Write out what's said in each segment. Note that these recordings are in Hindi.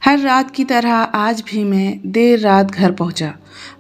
हर रात की तरह आज भी मैं देर रात घर पहुंचा।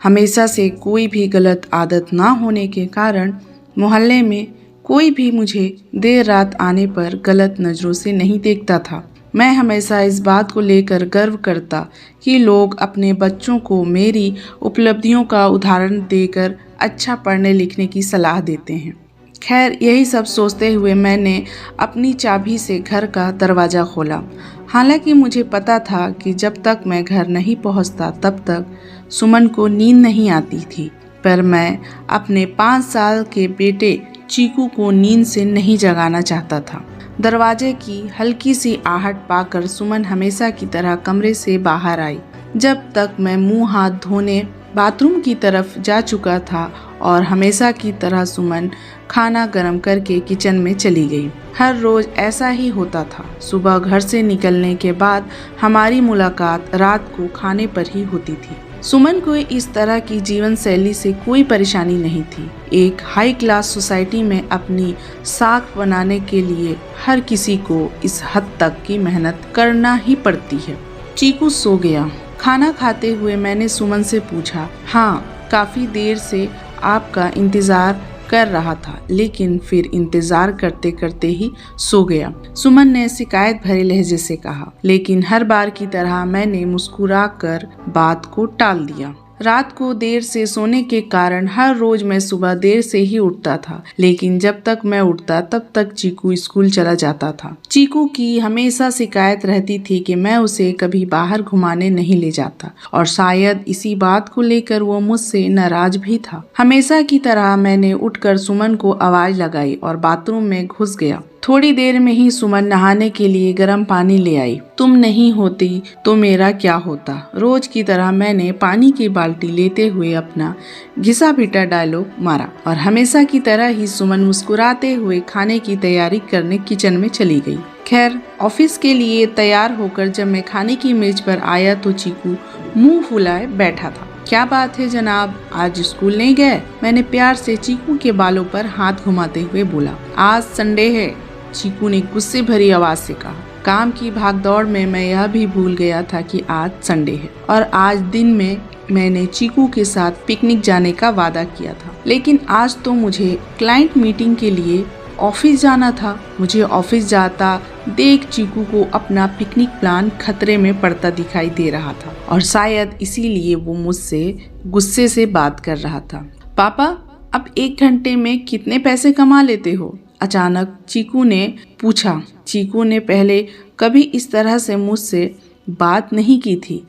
हमेशा से कोई भी गलत आदत ना होने के कारण मोहल्ले में कोई भी मुझे देर रात आने पर गलत नज़रों से नहीं देखता था। मैं हमेशा इस बात को लेकर गर्व करता कि लोग अपने बच्चों को मेरी उपलब्धियों का उदाहरण देकर अच्छा पढ़ने लिखने की सलाह देते हैं। खैर, यही सब सोचते हुए मैंने अपनी चाबी से घर का दरवाज़ा खोला। हालांकि मुझे पता था कि जब तक मैं घर नहीं पहुंचता तब तक सुमन को नींद नहीं आती थी, पर मैं अपने 5 साल के बेटे चीकू को नींद से नहीं जगाना चाहता था। दरवाजे की हल्की सी आहट पाकर सुमन हमेशा की तरह कमरे से बाहर आई। जब तक मैं मुंह हाथ धोने बाथरूम की तरफ जा चुका था और हमेशा की तरह सुमन खाना गर्म करके किचन में चली गई। हर रोज ऐसा ही होता था। सुबह घर से निकलने के बाद हमारी मुलाकात रात को खाने पर ही होती थी। सुमन को इस तरह की जीवन शैली से कोई परेशानी नहीं थी। एक हाई क्लास सोसाइटी में अपनी साख बनाने के लिए हर किसी को इस हद तक की मेहनत करना ही पड़ती है। चीकू सो गया। खाना खाते हुए मैंने सुमन से पूछा, हाँ, काफ़ी देर से आपका इंतज़ार कर रहा था, लेकिन फिर इंतज़ार करते करते ही सो गया। सुमन ने शिकायत भरे लहजे से कहा, लेकिन हर बार की तरह मैंने मुस्कुराकर बात को टाल दिया। रात को देर से सोने के कारण हर रोज मैं सुबह देर से ही उठता था, लेकिन जब तक मैं उठता तब तक चीकू स्कूल चला जाता था। चीकू की हमेशा शिकायत रहती थी कि मैं उसे कभी बाहर घुमाने नहीं ले जाता, और शायद इसी बात को लेकर वो मुझसे नाराज भी था। हमेशा की तरह मैंने उठकर सुमन को आवाज लगाई और बाथरूम में घुस गया। थोड़ी देर में ही सुमन नहाने के लिए गर्म पानी ले आई। तुम नहीं होती तो मेरा क्या होता, रोज की तरह मैंने पानी की बाल्टी लेते हुए अपना घिसा पिटा डायलॉग मारा, और हमेशा की तरह ही सुमन मुस्कुराते हुए खाने की तैयारी करने किचन में चली गई। खैर, ऑफिस के लिए तैयार होकर जब मैं खाने की मेज पर आया तो चीकू मुंह फुलाए बैठा था। क्या बात है जनाब, आज स्कूल नहीं गए? मैंने प्यार से चीकू के बालों पर हाथ घुमाते हुए बोला। आज संडे है, चीकू ने गुस्से भरी आवाज से कहा। काम की भागदौड़ में मैं यह भी भूल गया था कि आज संडे है, और आज दिन में मैंने चीकू के साथ पिकनिक जाने का वादा किया था, लेकिन आज तो मुझे क्लाइंट मीटिंग के लिए ऑफिस जाना था। मुझे ऑफिस जाता देख चीकू को अपना पिकनिक प्लान खतरे में पड़ता दिखाई दे रहा था, और शायद इसीलिए वो मुझसे गुस्से से बात कर रहा था। पापा, अब 1 घंटे में कितने पैसे कमा लेते हो? अचानक चीकू ने पूछा। चीकू ने पहले कभी इस तरह से मुझसे बात नहीं की थी।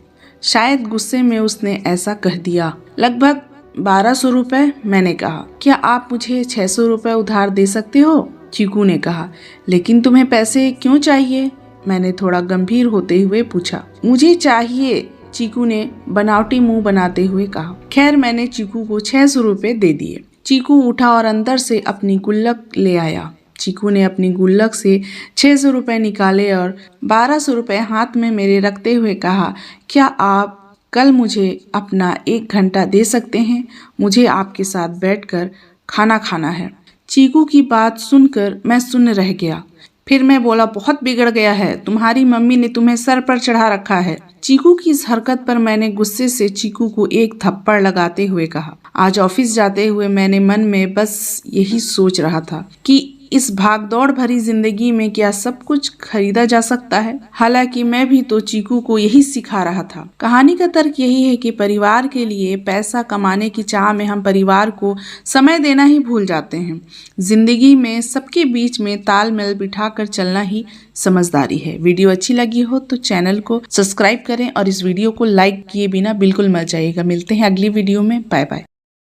शायद गुस्से में उसने ऐसा कह दिया। लगभग 1200 रुपये, मैंने कहा। क्या आप मुझे 600 रुपये उधार दे सकते हो? चीकू ने कहा। लेकिन तुम्हें पैसे क्यों चाहिए? मैंने थोड़ा गंभीर होते हुए पूछा। मुझे चाहिए, चीकू ने बनावटी मुंह बनाते हुए कहा। खैर, मैंने चीकू को 600 रुपये दे दिए। चीकू उठा और अंदर से अपनी गुल्लक ले आया। चीकू ने अपनी गुल्लक से 600 रुपये निकाले और 1200 रुपये हाथ में मेरे रखते हुए कहा, क्या आप कल मुझे अपना 1 घंटा दे सकते हैं? मुझे आपके साथ बैठकर खाना खाना है। चीकू की बात सुनकर मैं सुन्न रह गया। फिर मैं बोला, बहुत बिगड़ गया है, तुम्हारी मम्मी ने तुम्हें सर पर चढ़ा रखा है। चीकू की इस हरकत पर मैंने गुस्से से चीकू को एक थप्पड़ लगाते हुए कहा। आज ऑफिस जाते हुए मैंने मन में बस यही सोच रहा था कि इस भागदौड़ भरी जिंदगी में क्या सब कुछ खरीदा जा सकता है। हालांकि मैं भी तो चीकू को यही सिखा रहा था। कहानी का तर्क यही है कि परिवार के लिए पैसा कमाने की चाह में हम परिवार को समय देना ही भूल जाते हैं। जिंदगी में सबके बीच में तालमेल बिठाकर चलना ही समझदारी है। वीडियो अच्छी लगी हो तो चैनल को सब्सक्राइब करें और इस वीडियो को लाइक किए बिना बिल्कुल मत जाइएगा। मिलते हैं अगली वीडियो में। Bye bye.